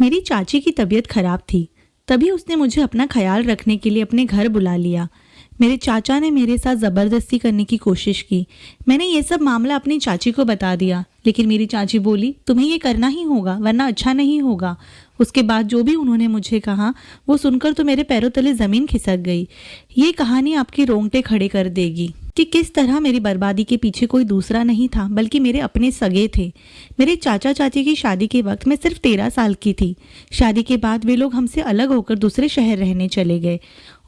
मेरी चाची की तबीयत खराब थी, तभी उसने मुझे अपना ख्याल रखने के लिए अपने घर बुला लिया। मेरे चाचा ने मेरे साथ ज़बरदस्ती करने की कोशिश की। मैंने ये सब मामला अपनी चाची को बता दिया, लेकिन मेरी चाची बोली तुम्हें ये करना ही होगा वरना अच्छा नहीं होगा। उसके बाद जो भी उन्होंने मुझे कहा वो सुनकर तो मेरे पैरों तले ज़मीन खिसक गई। ये कहानी आपके रोंगटे खड़े कर देगी कि किस तरह मेरी बर्बादी के पीछे कोई दूसरा नहीं था बल्कि मेरे अपने सगे थे। मेरे चाचा चाची की शादी के वक्त मैं सिर्फ 13 साल की थी। शादी के बाद वे लोग हमसे अलग होकर दूसरे शहर रहने चले गए।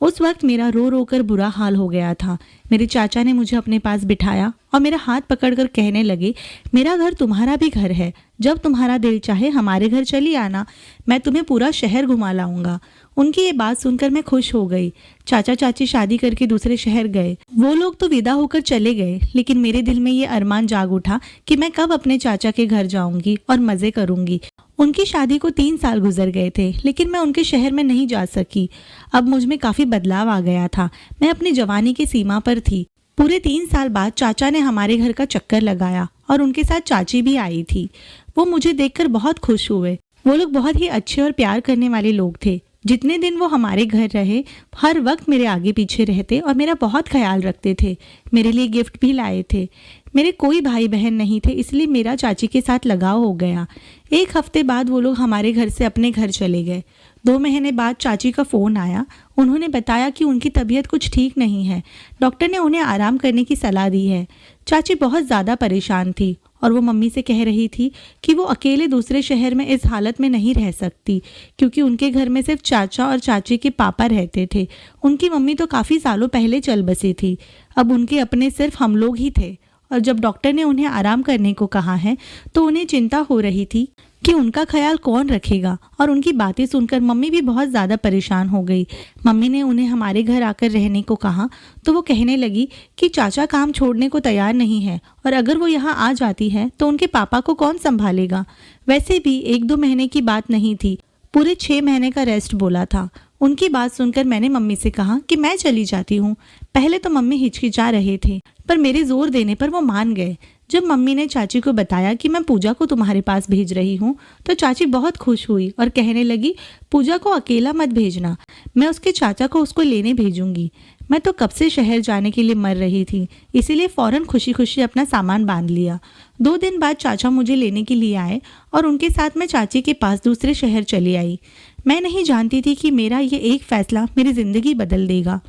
उस वक्त मेरा रो रो कर बुरा हाल हो गया था। मेरे चाचा ने मुझे अपने पास बिठाया और मेरा हाथ पकड़कर कहने लगे, मेरा घर तुम्हारा भी घर है, जब तुम्हारा दिल चाहे हमारे घर चली आना, मैं तुम्हें पूरा शहर घुमा लाऊंगा। उनकी ये बात सुनकर मैं खुश हो गई। चाचा चाची शादी करके दूसरे शहर गए। वो लोग तो विदा होकर चले गए, लेकिन मेरे दिल में ये अरमान जाग उठा कि मैं कब अपने चाचा के घर जाऊंगी और मजे करूंगी। उनकी शादी को 3 साल गुजर गए थे, लेकिन मैं उनके शहर में नहीं जा सकी। अब मुझ में काफी बदलाव आ गया था। मैं अपनी जवानी की सीमा पर थी। पूरे 3 साल बाद चाचा ने हमारे घर का चक्कर लगाया और उनके साथ चाची भी आई थी। वो मुझे देखकर बहुत खुश हुए। वो लोग बहुत ही अच्छे और प्यार करने वाले लोग थे। जितने दिन वो हमारे घर रहे, हर वक्त मेरे आगे पीछे रहते और मेरा बहुत ख्याल रखते थे। मेरे लिए गिफ्ट भी लाए थे। मेरे कोई भाई बहन नहीं थे, इसलिए मेरा चाची के साथ लगाव हो गया। 1 हफ्ते बाद वो लोग हमारे घर से अपने घर चले गए। 2 महीने बाद चाची का फ़ोन आया। उन्होंने बताया कि उनकी तबीयत कुछ ठीक नहीं है। डॉक्टर ने उन्हें आराम करने की सलाह दी है। चाची बहुत ज़्यादा परेशान थी और वो मम्मी से कह रही थी कि वो अकेले दूसरे शहर में इस हालत में नहीं रह सकती, क्योंकि उनके घर में सिर्फ चाचा और चाची के पापा रहते थे। उनकी मम्मी तो काफ़ी सालों पहले चल बसी थी। अब उनके अपने सिर्फ हम लोग ही थे। और जब डॉक्टर ने उन्हें आराम करने को कहा है तो उन्हें चिंता हो रही थी कि उनका ख्याल कौन रखेगा। और उनकी बातें सुनकर मम्मी भी बहुत ज़्यादा परेशान हो गई। मम्मी ने उन्हें हमारे घर आकर रहने को कहा तो वो कहने लगी कि चाचा काम छोड़ने को तैयार नहीं है और अगर वो यहाँ आ जाती है तो उनके पापा को कौन संभालेगा। वैसे भी 1-2 महीने की बात नहीं थी, पूरे 6 महीने का रेस्ट बोला था। उनकी बात सुनकर मैंने मम्मी से कहा कि मैं चली जाती हूँ। पहले तो मम्मी हिचकिचा रहे थे, पर मेरे जोर देने पर वो मान गए। जब मम्मी ने चाची को बताया कि मैं पूजा को तुम्हारे पास भेज रही हूँ, तो चाची बहुत खुश हुई और कहने लगी, पूजा को अकेला मत भेजना, मैं उसके चाचा को उसको लेने भेजूंगी। मैं तो कब से शहर जाने के लिए मर रही थी, इसीलिए फौरन खुशी खुशी अपना सामान बांध लिया। 2 दिन बाद चाचा मुझे लेने के लिए आए और उनके साथ मैं चाची के पास दूसरे शहर चली आई। मैं नहीं जानती थी कि मेरा ये एक फैसला मेरी ज़िंदगी बदल देगा।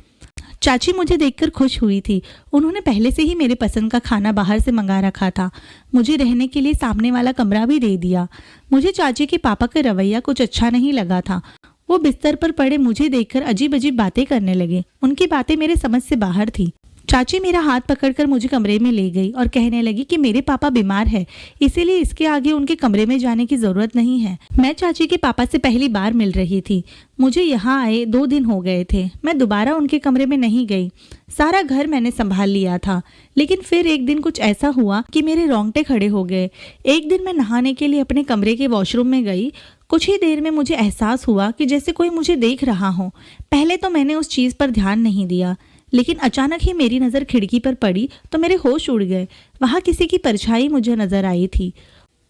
चाची मुझे देखकर खुश हुई थी। उन्होंने पहले से ही मेरे पसंद का खाना बाहर से मंगा रखा था। मुझे रहने के लिए सामने वाला कमरा भी दे दिया। मुझे चाची के पापा का रवैया कुछ अच्छा नहीं लगा था। वो बिस्तर पर पड़े मुझे देखकर अजीब अजीब बातें करने लगे। उनकी बातें मेरे समझ से बाहर थी। चाची मेरा हाथ पकड़कर मुझे कमरे में ले गई और कहने लगी कि मेरे पापा बीमार है, इसीलिए इसके आगे उनके कमरे में जाने की जरूरत नहीं है। मैं चाची के पापा से पहली बार मिल रही थी। मुझे यहाँ आए 2 दिन हो गए थे। मैं दोबारा उनके कमरे में नहीं गई। सारा घर मैंने संभाल लिया था, लेकिन फिर एक दिन कुछ ऐसा हुआ कि मेरे रोंगटे खड़े हो गए। एक दिन मैं नहाने के लिए अपने कमरे के वॉशरूम में गई। कुछ ही देर में मुझे एहसास हुआ कि जैसे कोई मुझे देख रहा हो। पहले तो मैंने उस चीज़ पर ध्यान नहीं दिया, लेकिन अचानक ही मेरी नज़र खिड़की पर पड़ी तो मेरे होश उड़ गए। वहाँ किसी की परछाई मुझे नज़र आई थी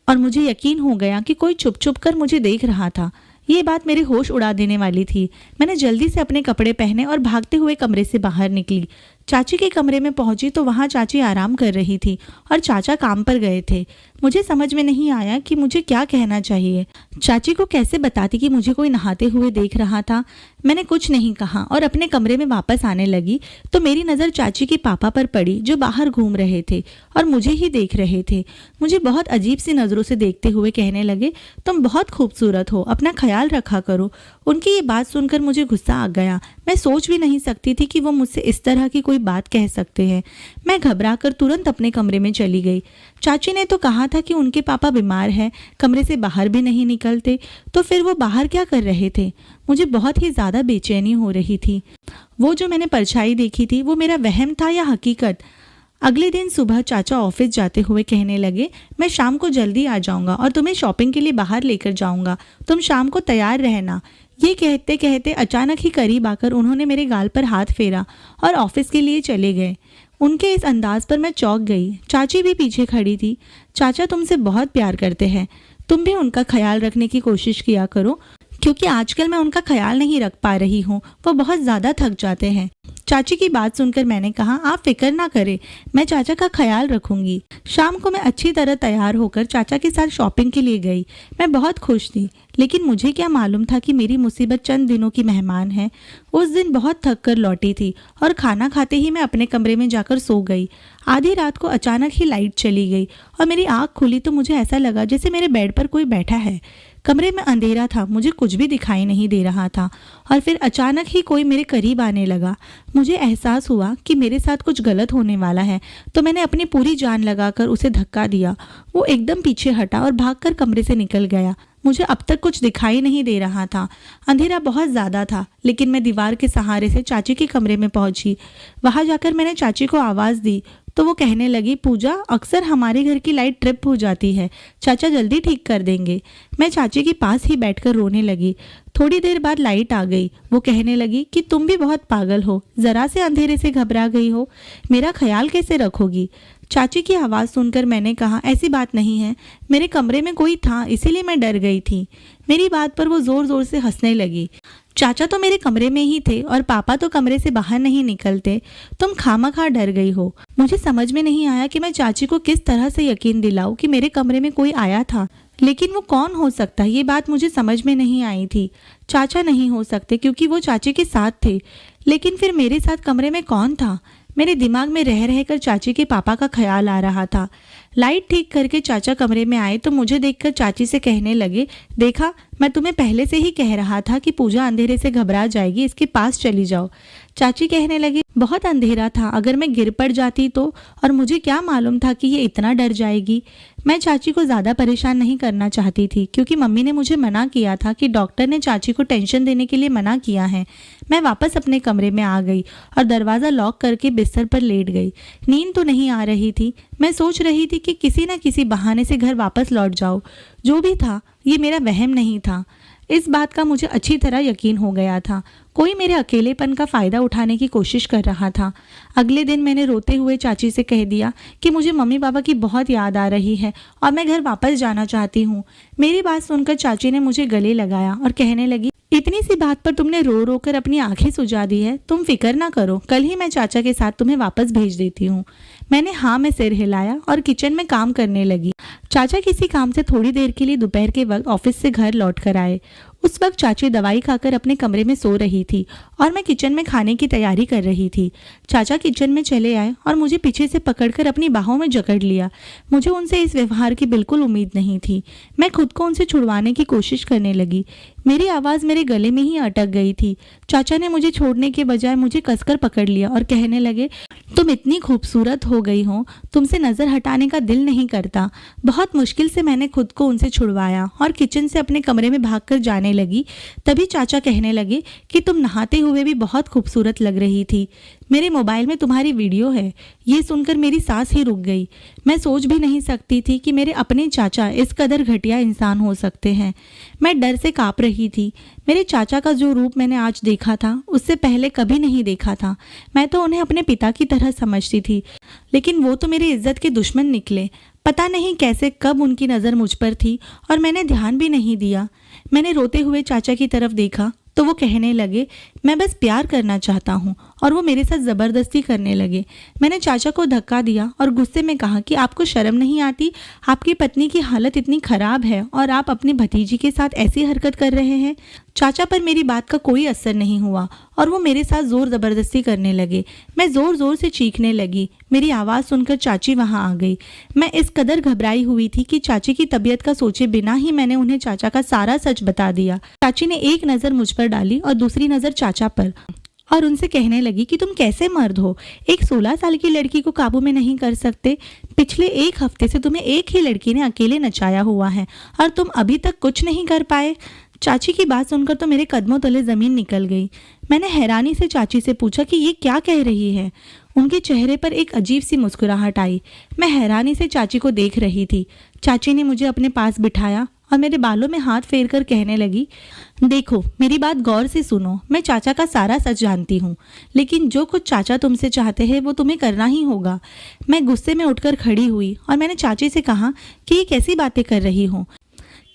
और मुझे यकीन हो गया कि कोई छुप छुप कर मुझे देख रहा था। ये बात मेरे होश उड़ा देने वाली थी। मैंने जल्दी से अपने कपड़े पहने और भागते हुए कमरे से बाहर निकली। चाची के कमरे में पहुंची तो वहाँ चाची आराम कर रही थी और चाचा काम पर गए थे। मुझे समझ में नहीं आया कि मुझे क्या कहना चाहिए। चाची को कैसे बताती कि मुझे कोई नहाते हुए देख रहा था। मैंने कुछ नहीं कहा और अपने कमरे में वापस आने लगी तो मेरी नज़र चाची के पापा पर पड़ी, जो बाहर घूम रहे थे और मुझे ही देख रहे थे। मुझे बहुत अजीब सी नज़रों से देखते हुए कहने लगे, तुम बहुत खूबसूरत हो, अपना ख्याल रखा करो। उनकी ये बात सुनकर मुझे गुस्सा आ गया। मैं सोच भी नहीं सकती थी कि वो मुझसे इस तरह की कोई बात कह सकते हैं। मैं घबराकर तुरंत अपने कमरे में चली गई। चाची ने तो कहा था कि उनके पापा बीमार हैं, कमरे से बाहर भी नहीं निकलते, तो फिर वो बाहर क्या कर रहे थे। मुझे बहुत ही ज़्यादा बेचैनी हो रही थी। वो जो मैंने परछाई देखी थी वो मेरा वहम था या हकीकत। अगले दिन सुबह चाचा ऑफिस जाते हुए कहने लगे, मैं शाम को जल्दी आ जाऊंगा और तुम्हें शॉपिंग के लिए बाहर लेकर जाऊंगा, तुम शाम को तैयार रहना। ये कहते कहते अचानक ही करीब आकर उन्होंने मेरे गाल पर हाथ फेरा और ऑफिस के लिए चले गए। उनके इस अंदाज पर मैं चौंक गई। चाची भी पीछे खड़ी थी। चाचा तुमसे बहुत प्यार करते हैं, तुम भी उनका ख्याल रखने की कोशिश किया करो, क्योंकि आजकल मैं उनका ख्याल नहीं रख पा रही हूँ। वो बहुत ज़्यादा थक जाते हैं। चाची की बात सुनकर मैंने कहा, आप फिक्र ना करें, मैं चाचा का ख्याल रखूंगी। शाम को मैं अच्छी तरह तैयार होकर चाचा के साथ शॉपिंग के लिए गई। मैं बहुत खुश थी, लेकिन मुझे क्या मालूम था कि मेरी मुसीबत चंद दिनों की मेहमान है। उस दिन बहुत थक कर लौटी थी और खाना खाते ही मैं अपने कमरे में जाकर सो गई। आधी रात को अचानक ही लाइट चली गई और मेरी आँख खुली तो मुझे ऐसा लगा जैसे मेरे बेड पर कोई बैठा है। कमरे में अंधेरा था, मुझे कुछ भी दिखाई नहीं दे रहा था और फिर अचानक ही कोई मेरे करीब आने लगा। मुझे एहसास हुआ कि मेरे साथ कुछ गलत होने वाला है, तो मैंने अपनी पूरी जान लगाकर उसे धक्का दिया। वो एकदम पीछे हटा और भागकर कमरे से निकल गया। मुझे अब तक कुछ दिखाई नहीं दे रहा था। अंधेरा बहुत ज़्यादा था, लेकिन मैं दीवार के सहारे से चाची के कमरे में पहुंची। वहां जाकर मैंने चाची को आवाज़ दी तो वो कहने लगी, पूजा, अक्सर हमारे घर की लाइट ट्रिप हो जाती है, चाचा जल्दी ठीक कर देंगे। मैं चाची के पास ही बैठकर रोने लगी। थोड़ी देर बाद लाइट आ गई। वो कहने लगी कि तुम भी बहुत पागल हो, ज़रा से अंधेरे से घबरा गई हो, मेरा ख्याल कैसे रखोगी। चाची की आवाज़ सुनकर मैंने कहा, ऐसी बात नहीं है, मेरे कमरे में कोई था इसीलिए मैं डर गई थी। मेरी बात पर वो ज़ोर ज़ोर से हंसने लगी। चाचा तो मेरे कमरे में ही थे और पापा तो कमरे से बाहर नहीं निकलते, तुम खामखा डर गई हो। मुझे समझ में नहीं आया कि मैं चाची को किस तरह से यकीन दिलाऊं कि मेरे कमरे में कोई आया था, लेकिन वो कौन हो सकता, ये बात मुझे समझ में नहीं आई थी। चाचा नहीं हो सकते क्योंकि वो चाची के साथ थे, लेकिन फिर मेरे साथ कमरे में कौन था। मेरे दिमाग में रह रहकर चाची के पापा का ख्याल आ रहा था। लाइट ठीक करके चाचा कमरे में आए तो मुझे देखकर चाची से कहने लगे, देखा, मैं तुम्हें पहले से ही कह रहा था कि पूजा अंधेरे से घबरा जाएगी, इसके पास चली जाओ। चाची कहने लगी, बहुत अंधेरा था, अगर मैं गिर पड़ जाती तो, और मुझे क्या मालूम था कि ये इतना डर जाएगी। मैं चाची को ज़्यादा परेशान नहीं करना चाहती थी, क्योंकि मम्मी ने मुझे मना किया था कि डॉक्टर ने चाची को टेंशन देने के लिए मना किया है। मैं वापस अपने कमरे में आ गई और दरवाज़ा लॉक करके बिस्तर पर लेट गई। नींद तो नहीं आ रही थी। मैं सोच रही थी कि किसी न किसी बहाने से घर वापस लौट जाओ। जो भी था, ये मेरा वहम नहीं था। इस बात का मुझे अच्छी तरह यकीन हो गया था। कोई मेरे अकेलेपन का फ़ायदा उठाने की कोशिश कर रहा था। अगले दिन मैंने रोते हुए चाची से कह दिया कि मुझे मम्मी पापा की बहुत याद आ रही है और मैं घर वापस जाना चाहती हूँ। मेरी बात सुनकर चाची ने मुझे गले लगाया और कहने लगी, इतनी सी बात पर तुमने रो रो कर अपनी आंखें सुजा दी है, तुम फिक्र ना करो, कल ही मैं चाचा के साथ तुम्हें वापस भेज देती हूँ। मैंने हाँ में सिर हिलाया और किचन में काम करने लगी। चाचा किसी काम से थोड़ी देर के लिए दोपहर के वक्त ऑफिस से घर लौट कर आए। उस वक्त चाची दवाई खाकर अपने कमरे में सो रही थी और मैं किचन में खाने की तैयारी कर रही थी। चाचा किचन में चले आए और मुझे पीछे से पकड़कर अपनी बाहों में जकड़ लिया। मुझे उनसे इस व्यवहार की बिल्कुल उम्मीद नहीं थी। मैं खुद को उनसे छुड़वाने की कोशिश करने लगी। मेरी आवाज़ मेरे गले में ही अटक गई थी। चाचा ने मुझे छोड़ने के बजाय मुझे कसकर पकड़ लिया और कहने लगे, तुम इतनी खूबसूरत हो गई हो, तुमसे नज़र हटाने का दिल नहीं करता। बहुत मुश्किल से मैंने खुद को उनसे छुड़वाया और किचन से अपने कमरे में भागकर जाने लगी। तभी चाचा कहने लगे कि तुम नहाते हुए भी बहुत खूबसूरत लग रही थी। मेरे मोबाइल में तुम्हारी वीडियो है। ये सुनकर मेरी सांस ही रुक गई। मैं सोच भी नहीं सकती थी कि मेरे अपने चाचा इस कदर घटिया इंसान हो सकते हैं। मैं डर से काँप रही थी। मेरे चाचा का जो रूप मैंने आज देखा था, उससे पहले कभी नहीं देखा था। मैं तो उन्हें अपने पिता की तरह समझती थी, लेकिन वो तो मेरी इज्जत के दुश्मन निकले। पता नहीं कैसे कब उनकी नज़र मुझ पर थी और मैंने ध्यान भी नहीं दिया। मैंने रोते हुए चाचा की तरफ देखा तो वो कहने लगे, मैं बस प्यार करना चाहता हूँ, और वो मेरे साथ ज़बरदस्ती करने लगे। मैंने चाचा को धक्का दिया और गुस्से में कहा कि आपको शर्म नहीं आती? आपकी पत्नी की हालत इतनी ख़राब है और आप अपनी भतीजी के साथ ऐसी हरकत कर रहे हैं। चाचा पर मेरी बात का कोई असर नहीं हुआ और वो मेरे साथ ज़ोर ज़बरदस्ती करने लगे। मैं ज़ोर ज़ोर से चीखने लगी। मेरी आवाज़ सुनकर चाची वहाँ आ गई। मैं इस कदर घबराई हुई थी कि चाची की तबीयत का सोचे बिना ही मैंने उन्हें चाचा का सारा सच बता दिया। चाची ने एक नज़र मुझ पर डाली और दूसरी नज़र चाचा पर और उनसे कहने लगी कि तुम कैसे मर्द हो, एक 16 साल की लड़की को काबू में नहीं कर सकते। पिछले एक हफ्ते से तुम्हें एक ही लड़की ने अकेले नचाया हुआ है और तुम अभी तक कुछ नहीं कर पाए। चाची की बात सुनकर तो मेरे कदमों तले ज़मीन निकल गई। मैंने हैरानी से चाची से पूछा कि ये क्या कह रही है। उनके चेहरे पर एक अजीब सी मुस्कुराहट आई। मैं हैरानी से चाची को देख रही थी। चाची ने मुझे अपने पास बिठाया और मेरे बालों में हाथ फेर कर कहने लगी, देखो, मेरी बात गौर से सुनो। मैं चाचा का सारा सच जानती हूँ, लेकिन जो कुछ चाचा तुमसे चाहते हैं वो तुम्हें करना ही होगा। मैं गुस्से में उठकर खड़ी हुई और मैंने चाची से कहा कि ये कैसी बातें कर रही हो।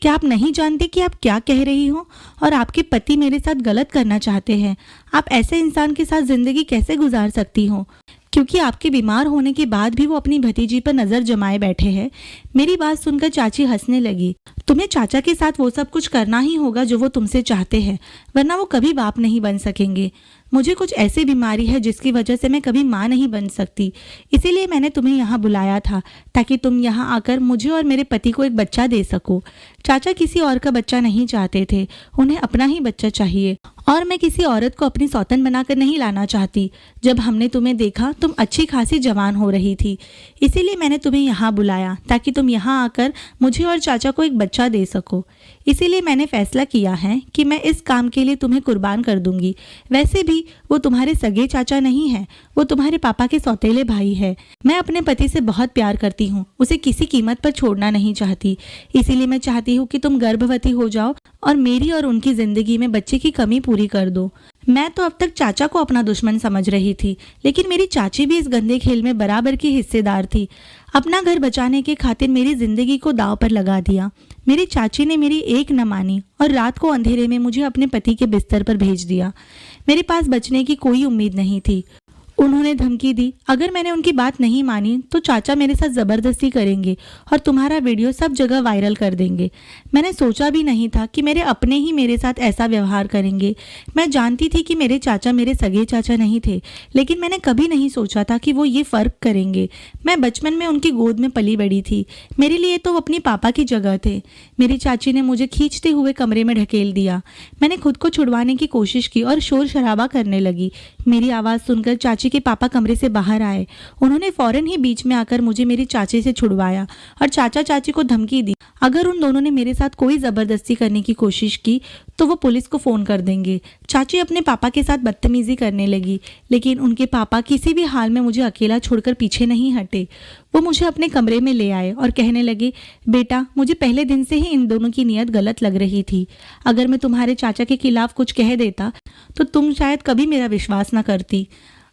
क्या आप नहीं जानते कि आप क्या कह रही हो? और आपके पति मेरे साथ गलत करना चाहते हैं। आप ऐसे इंसान के साथ जिंदगी कैसे गुजार सकती हो? क्योंकि आपके बीमार होने के बाद भी वो अपनी भतीजी पर नजर जमाए बैठे हैं। मेरी बात सुनकर चाची हंसने लगी। तुम्हें चाचा के साथ वो सब कुछ करना ही होगा जो वो तुमसे चाहते हैं, वरना वो कभी बाप नहीं बन सकेंगे। मुझे कुछ ऐसी बीमारी है जिसकी वजह से मैं कभी माँ नहीं बन सकती। इसीलिए मैंने तुम्हें यहाँ बुलाया था, ताकि तुम यहाँ आकर मुझे और मेरे पति को एक बच्चा दे सको। चाचा किसी और का बच्चा नहीं चाहते थे, उन्हें अपना ही बच्चा चाहिए। और मैं किसी औरत को अपनी सौतन बनाकर नहीं लाना चाहती। जब हमने तुम्हें देखा तुम अच्छी खासी जवान हो रही थी, इसीलिए मैंने तुम्हें यहाँ बुलाया, ताकि तुम यहाँ आकर मुझे और चाचा को एक बच्चा दे सको। इसीलिए मैंने फैसला किया है कि मैं इस काम के लिए तुम्हें कुर्बान कर दूंगी। वैसे भी वो तुम्हारे सगे चाचा नहीं है, वो तुम्हारे पापा के सौतेले भाई है। मैं अपने पति से बहुत प्यार करती हूँ, उसे किसी कीमत पर छोड़ना नहीं चाहती। इसीलिए मैं चाहती हूँ कि तुम गर्भवती हो जाओ और मेरी और उनकी जिंदगी में बच्चे की कमी पूरी कर दो। मैं तो अब तक चाचा को अपना दुश्मन समझ रही थी, लेकिन मेरी चाची भी इस गंदे खेल में बराबर की हिस्सेदार थी। अपना घर बचाने के खातिर मेरी जिंदगी को दांव पर लगा दिया। मेरी चाची ने मेरी एक न मानी और रात को अंधेरे में मुझे अपने पति के बिस्तर पर भेज दिया। मेरे पास बचने की कोई उम्मीद नहीं थी। उन्होंने धमकी दी, अगर मैंने उनकी बात नहीं मानी तो चाचा मेरे साथ ज़बरदस्ती करेंगे और तुम्हारा वीडियो सब जगह वायरल कर देंगे। मैंने सोचा भी नहीं था कि मेरे अपने ही मेरे साथ ऐसा व्यवहार करेंगे। मैं जानती थी कि मेरे चाचा मेरे सगे चाचा नहीं थे, लेकिन मैंने कभी नहीं सोचा था कि वो ये फ़र्क करेंगे। मैं बचपन में उनकी गोद में पली बड़ी थी, मेरे लिए तो वो अपनी पापा की जगह थे। मेरी चाची ने मुझे खींचते हुए कमरे में ढकेल दिया। मैंने खुद को छुड़वाने की कोशिश की और शोर शराबा करने लगी। मेरी आवाज़ सुनकर चाची के पापा कमरे से बाहर आए। उन्होंने फौरन ही बीच में आकर मुझे मेरी चाची से छुड़वाया और चाचा चाची को धमकी दी, अगर उन दोनों ने मेरे साथ कोई ज़बरदस्ती करने की कोशिश की तो वो पुलिस को फ़ोन कर देंगे। चाची अपने पापा के साथ बदतमीज़ी करने लगी, लेकिन उनके पापा किसी भी हाल में मुझे अकेला छोड़कर पीछे नहीं हटे। वो मुझे अपने कमरे में ले आए और कहने लगे, बेटा, मुझे पहले दिन से ही इन दोनों की नीयत गलत लग रही थी। अगर मैं तुम्हारे चाचा के खिलाफ कुछ कह देता तो तुम शायद कभी मेरा विश्वास न करती।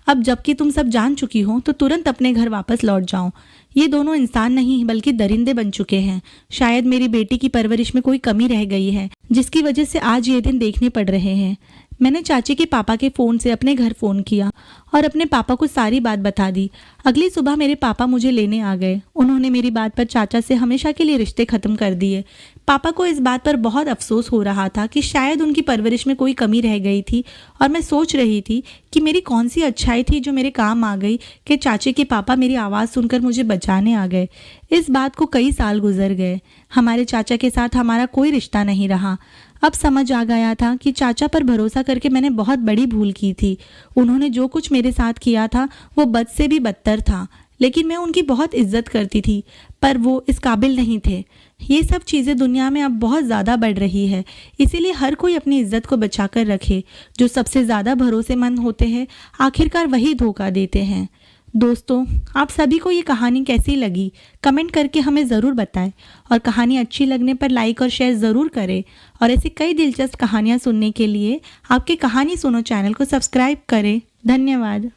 अब जबकि तुम सब जान चुकी हो तो तुरंत अपने घर वापस लौट जाओ। ये दोनों इंसान नहीं बल्कि दरिंदे बन चुके हैं। शायद मेरी बेटी की परवरिश में कोई कमी रह गई है, जिसकी वजह से आज ये दिन देखने पड़ रहे हैं। मैंने चाची के पापा के फ़ोन से अपने घर फ़ोन किया और अपने पापा को सारी बात बता दी। अगली सुबह मेरे पापा मुझे लेने आ गए। उन्होंने मेरी बात पर चाचा से हमेशा के लिए रिश्ते ख़त्म कर दिए। पापा को इस बात पर बहुत अफसोस हो रहा था कि शायद उनकी परवरिश में कोई कमी रह गई थी, और मैं सोच रही थी कि मेरी कौन सी अच्छाई थी जो मेरे काम आ गई कि चाची के पापा मेरी आवाज़ सुनकर मुझे बचाने आ गए। इस बात को कई साल गुजर गए। हमारे चाचा के साथ हमारा कोई रिश्ता नहीं रहा। अब समझ आ गया था कि चाचा पर भरोसा करके मैंने बहुत बड़ी भूल की थी। उन्होंने जो कुछ मेरे साथ किया था वो बद से भी बदतर था, लेकिन मैं उनकी बहुत इज्जत करती थी, पर वो इस काबिल नहीं थे। ये सब चीज़ें दुनिया में अब बहुत ज़्यादा बढ़ रही है, इसीलिए हर कोई अपनी इज्जत को बचा कर रखे। जो सबसे ज़्यादा भरोसेमंद होते हैं आखिरकार वही धोखा देते हैं। दोस्तों, आप सभी को ये कहानी कैसी लगी कमेंट करके हमें ज़रूर बताएं, और कहानी अच्छी लगने पर लाइक और शेयर ज़रूर करें। और ऐसी कई दिलचस्प कहानियाँ सुनने के लिए आपके कहानी सुनो चैनल को सब्सक्राइब करें। धन्यवाद।